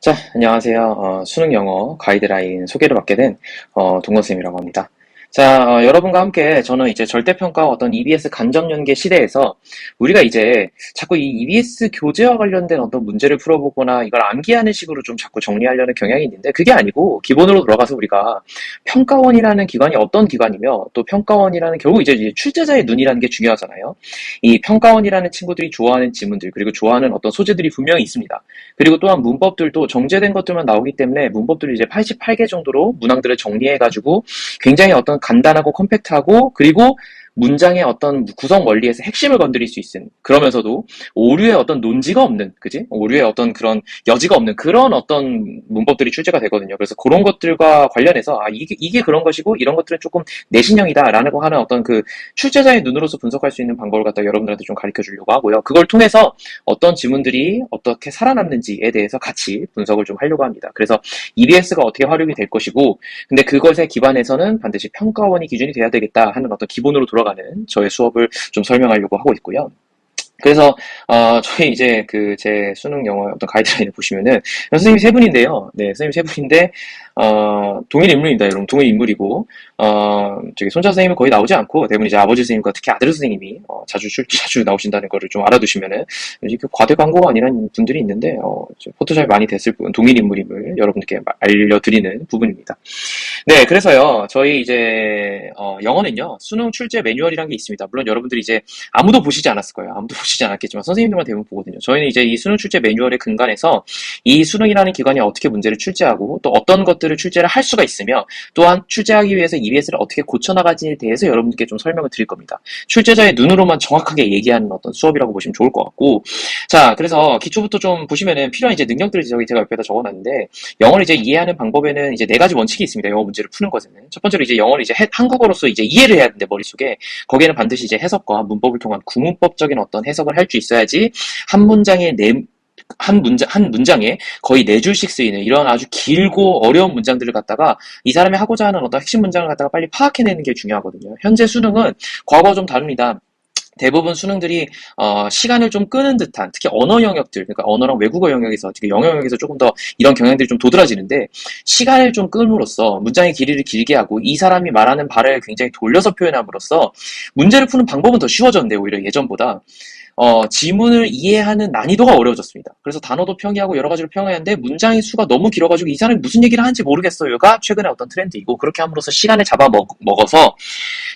자, 안녕하세요. 수능 영어 가이드라인 소개를 맡게 된 동건쌤이라고 합니다. 자, 여러분과 함께 저는 이제 절대평가와 어떤 EBS 간접연계 시대에서 우리가 이제 자꾸 이 EBS 교재와 관련된 어떤 문제를 풀어보거나 이걸 암기하는 식으로 좀 자꾸 정리하려는 경향이 있는데 그게 아니고 기본으로 돌아가서 우리가 평가원이라는 기관이 어떤 기관이며 또 평가원이라는 결국 이제 출제자의 눈이라는 게 중요하잖아요. 이 평가원이라는 친구들이 좋아하는 지문들 그리고 좋아하는 어떤 소재들이 분명히 있습니다. 그리고 또한 문법들도 정제된 것들만 나오기 때문에 문법들을 이제 88개 정도로 문항들을 정리해가지고 굉장히 어떤 간단하고 컴팩트하고 그리고 문장의 어떤 구성 원리에서 핵심을 건드릴 수 있는 그러면서도 오류의 어떤 논지가 없는 그지? 오류의 어떤 그런 여지가 없는 그런 어떤 문법들이 출제가 되거든요. 그래서 그런 것들과 관련해서 이게 그런 것이고 이런 것들은 조금 내신형이다라고 하는 어떤 그 출제자의 눈으로서 분석할 수 있는 방법을 갖다 여러분들한테 좀 가르쳐 주려고 하고요. 그걸 통해서 어떤 지문들이 어떻게 살아남는지에 대해서 같이 분석을 좀 하려고 합니다. 그래서 EBS가 어떻게 활용이 될 것이고 근데 그것에 기반해서는 반드시 평가원이 기준이 돼야 되겠다 하는 어떤 기본으로 돌아가는 저의 수업을 좀 설명하려고 하고 있고요. 그래서 저희 이제 그 제 수능 영어 어떤 가이드라인을 보시면은 선생님이 세 분인데요. 네, 선생님 세 분인데 동일 인물입니다, 여러분. 동일 인물이고 저기 손자 선생님은 거의 나오지 않고 대부분 이제 아버지 선생님과 특히 아들 선생님이 자주 나오신다는 거를 좀 알아두시면은 이렇게 과대 광고가 아니라는 분들이 있는데 포토샵이 많이 됐을 분 동일 인물임을 여러분들께 알려드리는 부분입니다. 네, 그래서요, 저희 이제, 영어는요, 수능 출제 매뉴얼이라는 게 있습니다. 물론 여러분들이 이제 아무도 보시지 않았을 거예요. 아무도 보시지 않았겠지만 선생님들만 대부분 보거든요. 저희는 이제 이 수능 출제 매뉴얼의 근간에서 이 수능이라는 기관이 어떻게 문제를 출제하고 또 어떤 것들을 출제를 할 수가 있으며 또한 출제하기 위해서 EBS를 어떻게 고쳐나가지에 대해서 여러분들께 좀 설명을 드릴 겁니다. 출제자의 눈으로만 정확하게 얘기하는 어떤 수업이라고 보시면 좋을 것 같고, 자, 그래서 기초부터 좀 보시면은 필요한 이제 능력들을 저기 제가 옆에다 적어놨는데, 영어를 이제 이해하는 방법에는 이제 네 가지 원칙이 있습니다. 영어 문제를 푸는 것에는. 첫 번째로 이제 영어를 이제 한국어로서 이제 이해를 해야 되는데, 머릿속에. 거기에는 반드시 이제 해석과 문법을 통한 구문법적인 어떤 해석을 할 수 있어야지 한 문장의 한 문장에 거의 네 줄씩 쓰이는 이런 아주 길고 어려운 문장들을 갖다가 이 사람이 하고자 하는 어떤 핵심 문장을 갖다가 빨리 파악해내는 게 중요하거든요. 현재 수능은 과거와 좀 다릅니다. 대부분 수능들이 시간을 좀 끄는 듯한 특히 언어 영역들 그러니까 언어랑 외국어 영역에서 특히 영어 영역에서 조금 더 이런 경향들이 좀 도드라지는데 시간을 좀 끄므로써 문장의 길이를 길게 하고 이 사람이 말하는 말을 굉장히 돌려서 표현함으로써 문제를 푸는 방법은 더 쉬워졌는데 오히려 예전보다 지문을 이해하는 난이도가 어려워졌습니다. 그래서 단어도 평이하고 여러 가지로 평해야 하는데 문장의 수가 너무 길어가지고 이 사람이 무슨 얘기를 하는지 모르겠어요가 최근에 어떤 트렌드이고 그렇게 함으로써 시간을 잡아먹어서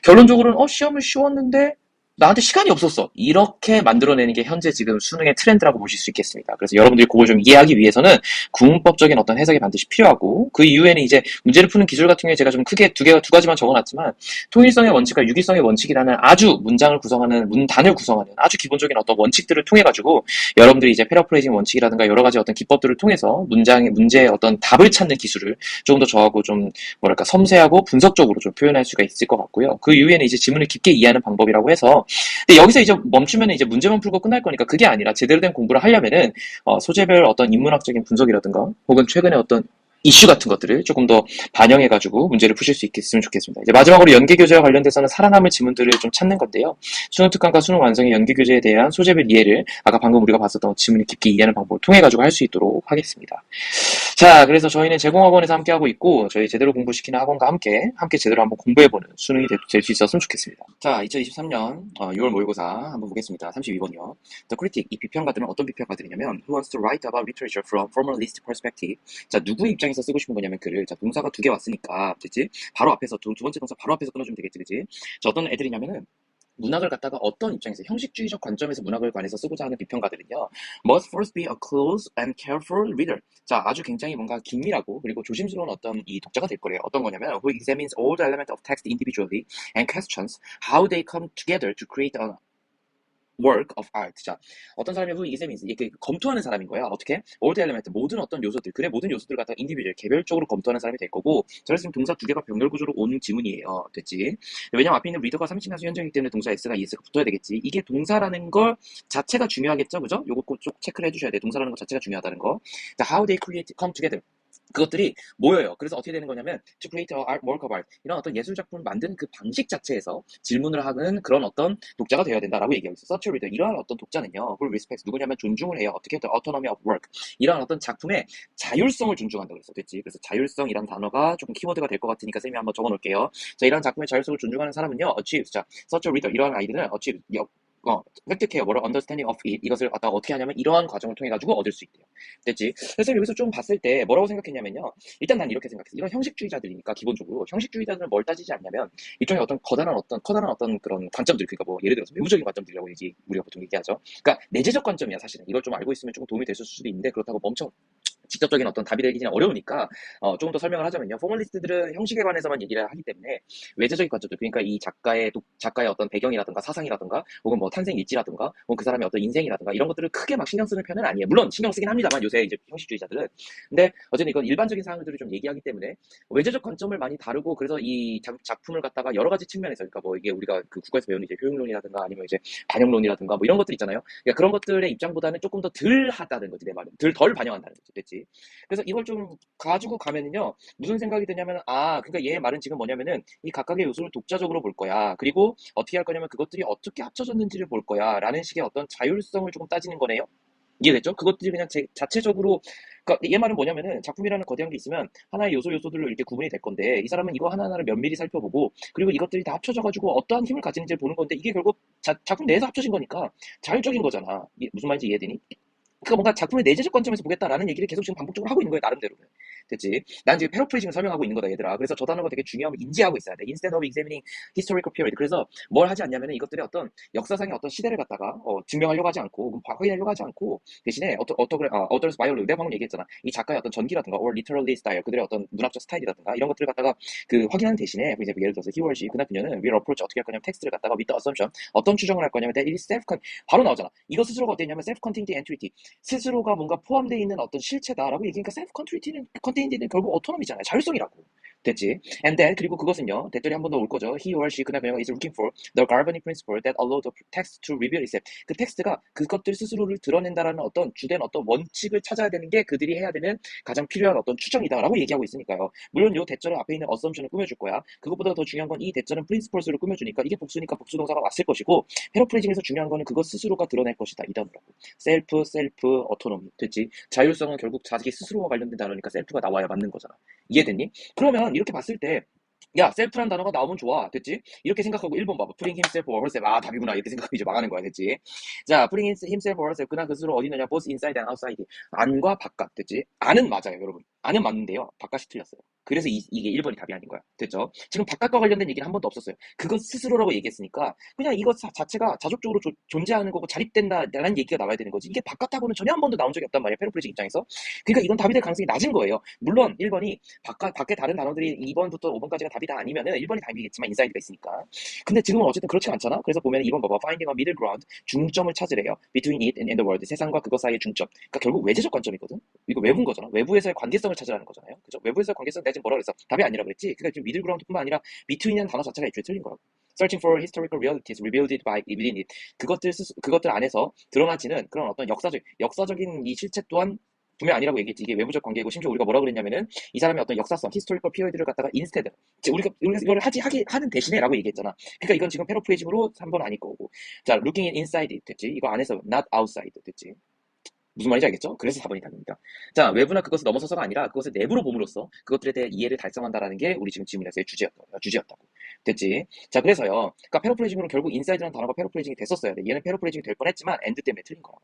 결론적으로는 시험을 쉬웠는데 나한테 시간이 없었어. 이렇게 만들어내는 게 현재 지금 수능의 트렌드라고 보실 수 있겠습니다. 그래서 여러분들이 그걸 좀 이해하기 위해서는 구문법적인 어떤 해석이 반드시 필요하고 그 이후에는 이제 문제를 푸는 기술 같은 경우에 제가 좀 크게 두 가지만 적어놨지만 통일성의 원칙과 유기성의 원칙이라는 아주 문장을 구성하는 문단을 구성하는 아주 기본적인 어떤 원칙들을 통해 가지고 여러분들이 이제 패러프레이징 원칙이라든가 여러 가지 어떤 기법들을 통해서 문제의 어떤 답을 찾는 기술을 조금 더 저하고 좀 뭐랄까 섬세하고 분석적으로 좀 표현할 수가 있을 것 같고요. 그 이후에는 이제 지문을 깊게 이해하는 방법이라고 해서 근데 여기서 이제 멈추면 이제 문제만 풀고 끝날 거니까 그게 아니라 제대로 된 공부를 하려면은 소재별 어떤 인문학적인 분석이라든가 혹은 최근에 어떤 이슈 같은 것들을 조금 더 반영해가지고 문제를 푸실 수 있겠으면 좋겠습니다. 이제 마지막으로 연계교재와 관련돼서는 살아남을 지문들을 좀 찾는 건데요. 수능 특강과 수능 완성의 연계교재에 대한 소재별 이해를 아까 방금 우리가 봤었던 지문을 깊게 이해하는 방법을 통해가지고 할 수 있도록 하겠습니다. 자, 그래서 저희는 제공학원에서 함께하고 있고 저희 제대로 공부시키는 학원과 함께 제대로 한번 공부해보는 수능이 될 수 있었으면 좋겠습니다. 자, 2023년 6월 모의고사 한번 보겠습니다. 32번이요. The critic, 이 비평가들은 어떤 비평가들이냐면 Who wants to write about literature from formalist perspective? 자, 누구의 입장에서 쓰고 싶은 거냐면 글을 자, 동사가 두 개 왔으니까 됐지? 바로 앞에서 두 번째 동사 바로 앞에서 끊어주면 되겠지, 그치? 자, 어떤 애들이냐면은 문학을 갖다가 어떤 입장에서 형식주의적 관점에서 문학을 관해서 쓰고자 하는 비평가들은요. Must first be a close and careful reader. 자, 아주 굉장히 뭔가 긴밀하고 그리고 조심스러운 어떤 이 독자가 될 거래요. 어떤 거냐면 who examines all the elements of text individually and questions how they come together to create a work of art. 자, 어떤 사람이 who examines 이렇게 검토하는 사람인 거야. 어떻게? all the elements 모든 어떤 요소들 그래 모든 요소들을 갖다 individual 개별적으로 검토하는 사람이 될 거고 자, 그래서 지금 동사 두 개가 병렬 구조로 오는 지문이에요. 됐지? 왜냐면 앞에 있는 리더가 3인칭 현정이기 때문에 동사 s가 es가 붙어야 되겠지. 이게 동사라는 걸 자체가 중요하겠죠, 그죠? 요거 꼭 체크를 해주셔야 돼. 동사라는 것 자체가 중요하다는 거. 자, how they come together. 그것들이 모여요. 그래서 어떻게 되는 거냐면 to create a art, work of art 이런 어떤 예술 작품을 만드는 그 방식 자체에서 질문을 하는 그런 어떤 독자가 되어야 된다라고 얘기하고 있어요. Such a reader 이러한 어떤 독자는요, 그걸 respect 누구냐면 존중을 해요. 어떻게 또 autonomy of work 이러한 어떤 작품의 자율성을 존중한다고 그랬어, 됐지? 그래서 자율성이라는 단어가 조금 키워드가 될 것 같으니까 쌤이 한번 적어놓을게요. 자, 이러한 작품의 자율성을 존중하는 사람은요, achieves. 자, such a reader 이러한 아이들은 achieve 획득해요. 뭐를 understanding of it. 이것을 갖다가 어떻게 하냐면 이러한 과정을 통해 가지고 얻을 수 있대요. 됐지? 그래서 여기서 좀 봤을 때 뭐라고 생각했냐면요. 일단 난 이렇게 생각했어. 이런 형식주의자들이니까 기본적으로 형식주의자들은 뭘 따지지 않냐면 일종의 어떤 커다란 어떤 그런 관점들, 그러니까 뭐 예를 들어서 외부적인 관점들이라고 우리가 보통 얘기하죠. 그러니까 내재적 관점이야 사실은. 이걸 좀 알고 있으면 조금 도움이 됐을 수도 있는데 그렇다고 엄청 직접적인 어떤 답이 되기는 어려우니까 조금 더 설명을 하자면요. 포멀리스트들은 형식에 관해서만 얘기를 하기 때문에 외재적인 관점들, 그러니까 이 작가의 어떤 배경이라든가 사상이라든가 혹은 뭐 탄생 일지라든가 혹은 그 사람의 어떤 인생이라든가 이런 것들을 크게 막 신경 쓰는 편은 아니에요. 물론 신경 쓰긴 합니다만 요새 이제 형식주의자들은. 근데 어쨌든 이건 일반적인 사항들을 좀 얘기하기 때문에 외재적 관점을 많이 다루고, 그래서 이 작품을 갖다가 여러 가지 측면에서, 그러니까 뭐 이게 우리가 그 국가에서 배우는 이제 효용론이라든가 아니면 이제 반영론이라든가 뭐 이런 것들 있잖아요. 그러니까 그런 것들의 입장보다는 조금 더 덜 하다는 거지, 내 말은. 덜 반영한다는 거지. 됐지? 그래서 이걸 좀 가지고 가면은요, 무슨 생각이 드냐면, 그러니까 얘의 말은 지금 뭐냐면은, 이 각각의 요소를 독자적으로 볼 거야. 그리고 어떻게 할 거냐면, 그것들이 어떻게 합쳐졌는지를 볼 거야. 라는 식의 어떤 자율성을 조금 따지는 거네요. 이해됐죠? 그것들이 그냥 자체적으로, 그러니까 얘 말은 뭐냐면은, 작품이라는 거대한 게 있으면, 하나의 요소들로 이렇게 구분이 될 건데, 이 사람은 이거 하나하나를 면밀히 살펴보고, 그리고 이것들이 다 합쳐져가지고 어떠한 힘을 가지는지를 보는 건데, 이게 결국 작품 내에서 합쳐진 거니까, 자율적인 거잖아. 무슨 말인지 이해되니? 그러니까 뭔가 작품의 내재적 관점에서 보겠다라는 얘기를 계속 지금 반복적으로 하고 있는 거예요, 나름대로는. 됐지? 난 지금 패러프레이징을 설명하고 있는 거다, 얘들아. 그래서 저 단어가 되게 중요함을 인지하고 있어야 돼. Instead of examining historical period. 그래서 뭘 하지 않냐면은 이것들의 어떤 역사상의 어떤 시대를 갖다가 증명하려고 하지 않고, 확인하려고 하지 않고, 대신에 author's biology. 내가 방금 얘기했잖아. 이 작가의 어떤 전기라든가, or literary style, 그들의 어떤 문학적 스타일이라든가, 이런 것들을 갖다가 그 확인하는 대신에, 이제 예를 들어서 he or she, 그나 그녀는 will approach 어떻게 할 거냐면 텍스트를 갖다가 with the assumption, 어떤 추정을 할 거냐면 that it is 바로 나오잖아. 이거 스스로가 어땠냐면 self-contained entity. 스스로가 뭔가 포함되어 있는 어떤 실체다라고 얘기하니까 셀프 컨테인티는 결국 오토노미잖아요. 자율성이라고. 됐지? And then 그리고 그것은요, 대절이 한 번 더 올 거죠. He or she, 그나 그녀가 is looking for the governing principle that allow the text to reveal itself. 그 텍스트가 그것들 스스로를 드러낸다라는 어떤 주된 어떤 원칙을 찾아야 되는 게 그들이 해야 되는 가장 필요한 어떤 추정이다라고 얘기하고 있으니까요. 물론 요 대절을 앞에 있는 assumption을 꾸며줄 거야. 그것보다 더 중요한 건 이 대절은 principles를 꾸며주니까 이게 복수니까 복수 동사가 왔을 것이고, 패러프레이징에서 중요한 거는 그것 스스로가 드러낼 것이다, 이 단어라고. 셀프, 오토노미. 됐지? 자율성은 결국 자기 스스로와 관련된 단어니까 셀프가 나와야 맞는 거잖아. 이해됐니? 그러면 이렇게 봤을 때, 야, 셀프란 단어가 나오면 좋아. 됐지? 이렇게 생각하고 1번 봐봐. putting himself or herself. 답이구나. 이렇게 생각하고 이제 망하는 거야. 됐지? 자, putting himself or herself. 그나 그스스로 어디 있느냐? both inside and outside. 안과 바깥. 됐지? 안은 맞아요, 여러분. 안은 맞는데요. 바깥이 틀렸어요. 그래서 이게 1번이 답이 아닌 거야. 됐죠? 지금 바깥과 관련된 얘기는 한 번도 없었어요. 그건 스스로라고 얘기했으니까 그냥 이것 자체가 자족적으로 존재하는 거고 자립된다라는 얘기가 나와야 되는 거지. 이게 바깥하고는 전혀 한 번도 나온 적이 없단 말이야, 페로프리징 입장에서. 그러니까 이건 답이 될 가능성이 낮은 거예요. 물론 1번이 밖에 다른 단어들이 2번부터 5번까지가 답이 다 아니면은 1번이 답이겠지만 인사이드가 있으니까. 근데 지금은 어쨌든 그렇지 않잖아. 그래서 보면 2번 봐봐. Finding a middle ground. 중점을 찾으래요. Between it and the world. 세상과 그것 사이의 중점. 그러니까 결국 외재적 관점이거든. 이거 외부인 거잖아. 외부에서의 관계성을 찾으라는 거잖아요. 그죠? 외부에서의 관계성 내가 지금 뭐라 그랬어? 답이 아니라 그랬지. 그러니까 지금 미들 그라운드뿐만 아니라 between이라는 단어 자체가 애초에 틀린 거라고. Searching for historical realities revealed by within it. 그것들 안에서 드러나지는 그런 어떤 역사적인 이 실체 또한 분명 아니라고 얘기했지. 이게 외부적 관계고, 심지어 우리가 뭐라 그랬냐면은 이 사람의 어떤 역사성, 히스토리컬 피어드를 갖다가 인스테드, 우리가 이걸 하는 대신에라고 얘기했잖아. 그러니까 이건 지금 패러프레이징으로 3번 아닐 거고. 자, looking inside it 됐지. 이거 안에서 not outside 됐지. 무슨 말인지 알겠죠? 그래서 4번이 답입니다. 자, 외부나 그것을 넘어서서가 아니라 그것을 내부로 봄으로써 그것들에 대해 이해를 달성한다라는 게 우리 지금 질문에서의 주제였다고. 됐지? 자, 그래서요. 그러니까 패러프레이징으로 결국 인사이드라는 단어가 패러프레이징이 됐었어야 돼. 얘는 패러프레이징이 될 뻔했지만 엔드 때문에 틀린 거라고.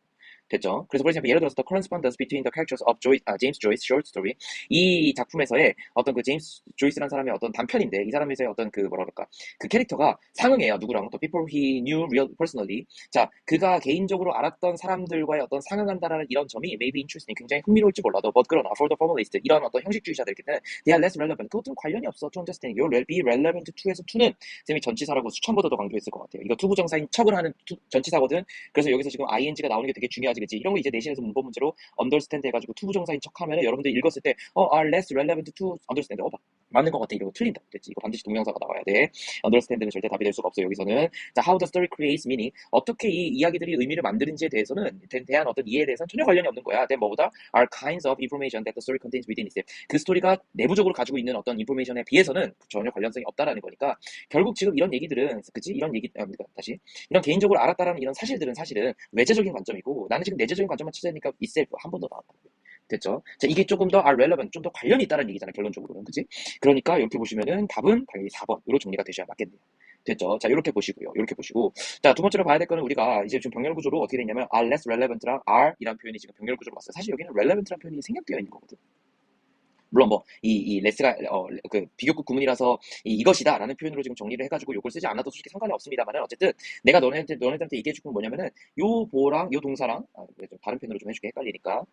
됐죠? 그래서 for example, 예를 들어서 the correspondence between the characters of James Joyce short story, 이 작품에서의 어떤 그 제임스 조이스라는 사람의 어떤 단편인데 이 사람에서의 어떤 그 뭐라 그럴까, 그 캐릭터가 상응해요. 누구랑? 또 people he knew real personally. 자, 그가 개인적으로 알았던 사람들과의 어떤 상응한다라는 이런 점이 maybe interesting, 굉장히 흥미로울지 몰라도, but 그러나 for the formalist, 이런 어떤 형식주의자들께는 they are less relevant. 그것들은 관련이 없어. to understand. your be relevant to에서 to는 쌤이 전치사라고 수천 번도 더 강조했을 것 같아요. 이거 투부정사인 척을 하는 전치사거든. 그래서 여기서 지금 ing가 나오는 게 되게 중요하지, 그치? 이런 거 이제 내신에서 문법 문제로 understand 해가지고 투부정사인 척하면은 여러분들 읽었을 때 are less relevant to understand. 봐. 맞는 것 같아. 이거 틀린다. 됐지. 이거 반드시 동명사가 나와야 돼. understand는 절대 답이 될 수가 없어, 여기서는. 자, how the story creates meaning. 어떻게 이 이야기들이 의미를 만드는지에 대해서는, 대한 어떤 이해에 대해서는 전혀 관련이 없는 거야. then 뭐보다 are kinds of information that the story contains within itself. 그 스토리가 내부적으로 가지고 있는 어떤 인포메이션에 비해서는 전혀 관련성이 없다라는 거니까, 결국 지금 이런 얘기들은, 그치? 이런 얘기, 다시. 이런 개인적으로 알았다라는 이런 사실들은 사실은 외재적인 관점이고, 나는 지금 내재적인 관점만 찾아내니까 itself 한 번 더 나왔다. 됐죠? 자, 이게 조금 더 are relevant, 좀 더 관련이 있다는 얘기잖아, 결론적으로는. 그치? 그러니까 이렇게 보시면은 답은 당연히 4번으로 정리가 되셔야 맞겠네요. 됐죠? 자, 이렇게 보시고요. 이렇게 보시고. 자, 두 번째로 봐야 될 거는 우리가 이제 지금 병렬 구조로 어떻게 되냐면 are less relevant랑 are 이란 표현이 지금 병렬 구조로 왔어요. 사실 여기는 relevant란 표현이 생략되어 있는 거거든. 물론 뭐 이 레스가 그 비교급 구문이라서 이것이다라는 표현으로 지금 정리를 해가지고 요걸 쓰지 않아도 솔직히 상관이 없습니다만은, 어쨌든 내가 너네들한테 얘기해줄 건 뭐냐면은 요 보랑 요 동사랑 좀 다른 표현으로 좀 해줄게, 헷갈리니까.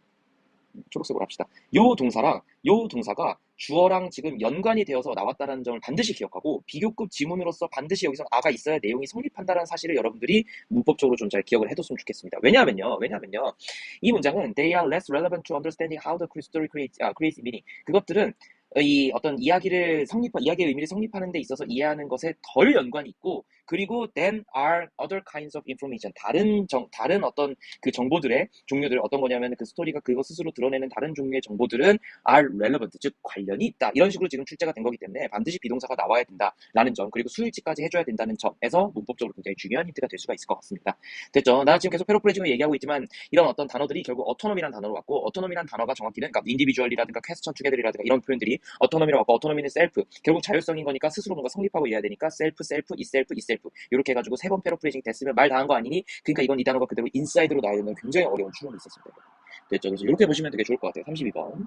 초록색으로 합시다. 요 동사랑 요 동사가 주어랑 지금 연관이 되어서 나왔다는 점을 반드시 기억하고, 비교급 지문으로서 반드시 여기서 아가 있어야 내용이 성립한다는 사실을 여러분들이 문법적으로 좀 잘 기억을 해뒀으면 좋겠습니다. 왜냐하면요, 이 문장은 they are less relevant to understanding how the story creates meaning. 그것들은 이 어떤 이야기의 의미를 성립하는 데 있어서 이해하는 것에 덜 연관이 있고, 그리고 then are other kinds of information. 다른 어떤 그 정보들의 종류들, 어떤 거냐면 그 스토리가 그거 스스로 드러내는 다른 종류의 정보들은 are relevant, 즉 관련이 있다. 이런 식으로 지금 출제가 된 거기 때문에 반드시 비동사가 나와야 된다라는 점, 그리고 수일치까지 해줘야 된다는 점에서 문법적으로 굉장히 중요한 힌트가 될 수가 있을 것 같습니다. 됐죠? 나 지금 계속 패러프레이징을 얘기하고 있지만, 이런 어떤 단어들이 결국 autonomy라는 단어로 왔고, autonomy라는 단어가 정확히는 그러니까 individual이라든가 question together이라든가 이런 표현들이 autonomy라고 왔고, autonomy는 self, 결국 자율성인 거니까 스스로 뭔가 성립하고 이해해야 되니까 self, itself 이렇게 해가지고 3번 패러프레이징 됐으면 말 다 한 거 아니니? 그러니까 이건 이 단어가 그대로 inside로 나와야 되는 굉장히 어려운 추론이 있었습니다. 됐죠? 그래서 이렇게 보시면 되게 좋을 것 같아요. 32번.